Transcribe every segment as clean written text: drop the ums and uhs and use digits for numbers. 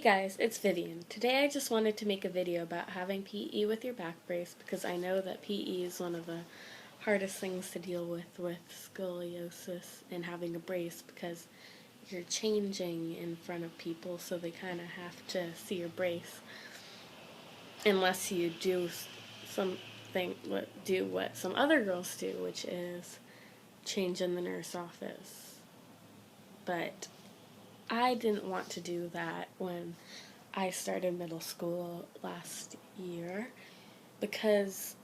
guys, it's Vivian. Today I just wanted to make a video about having PE with your back brace because I know that PE is one of the hardest things to deal with scoliosis and having a brace because you're changing in front of people, so they kind of have to see your brace unless you do what some other girls do, which is change in the nurse office. But I didn't want to do that when I started middle school last year because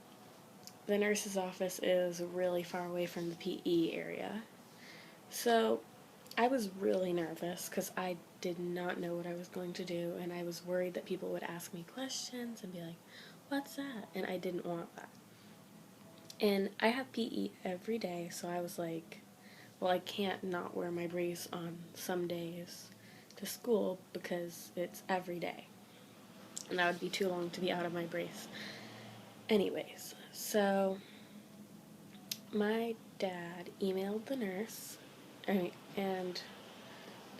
the nurse's office is really far away from the PE area. So I was really nervous because I did not know what I was going to do, and I was worried that people would ask me questions and be like, "What's that?" And I didn't want that. And I have PE every day, so I was like, well, I can't not wear my brace on some days to school because it's every day. And that would be too long to be out of my brace. Anyways, so my dad emailed the nurse and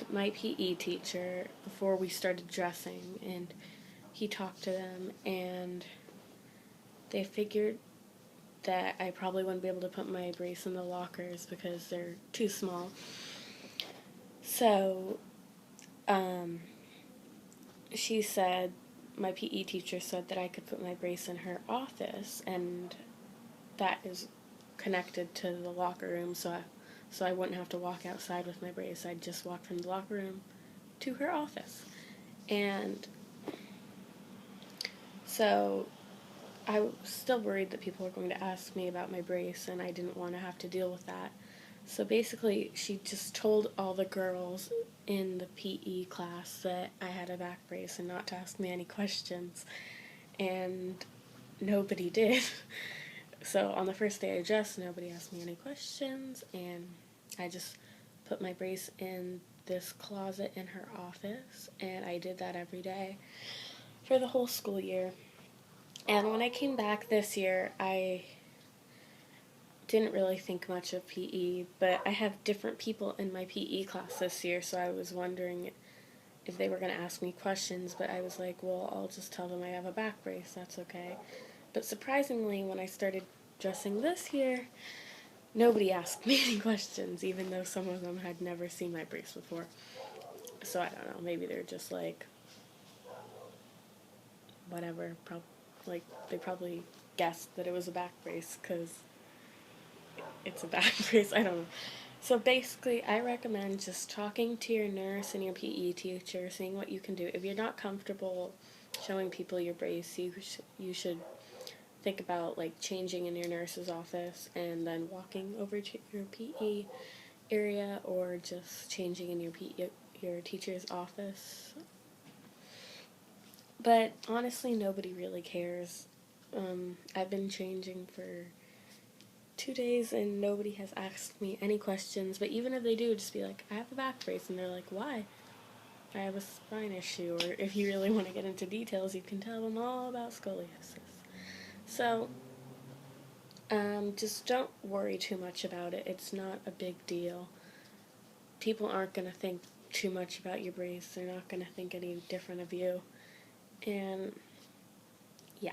my PE teacher before we started dressing, and he talked to them, and they figured that I probably wouldn't be able to put my brace in the lockers because they're too small. So, she said, my PE teacher said that I could put my brace in her office, and that is connected to the locker room, so I wouldn't have to walk outside with my brace. I'd just walk from the locker room to her office. And so I was still worried that people were going to ask me about my brace, and I didn't want to have to deal with that. So basically, she just told all the girls in the PE class that I had a back brace and not to ask me any questions. And nobody did. So on the first day I dressed, nobody asked me any questions, and I just put my brace in this closet in her office, and I did that every day for the whole school year. And when I came back this year, I didn't really think much of PE, but I have different people in my PE class this year, so I was wondering if they were going to ask me questions, but I was like, well, I'll just tell them I have a back brace, that's okay. But surprisingly, when I started dressing this year, nobody asked me any questions, even though some of them had never seen my brace before. So I don't know, maybe they're just like, whatever, they probably guessed that it was a back brace because it's a back brace, I don't know. So basically, I recommend just talking to your nurse and your PE teacher, seeing what you can do. If you're not comfortable showing people your brace, you should think about like changing in your nurse's office and then walking over to your PE area, or just changing in your teacher's office. But honestly, nobody really cares. I've been changing for 2 days and nobody has asked me any questions, but even if they do, just be like, I have a back brace, and they're like, why? I have a spine issue, or if you really want to get into details, you can tell them all about scoliosis. So, just don't worry too much about it. It's not a big deal. People aren't going to think too much about your brace. They're not going to think any different of you. And, yeah.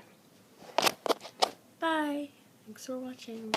Bye. Thanks for watching.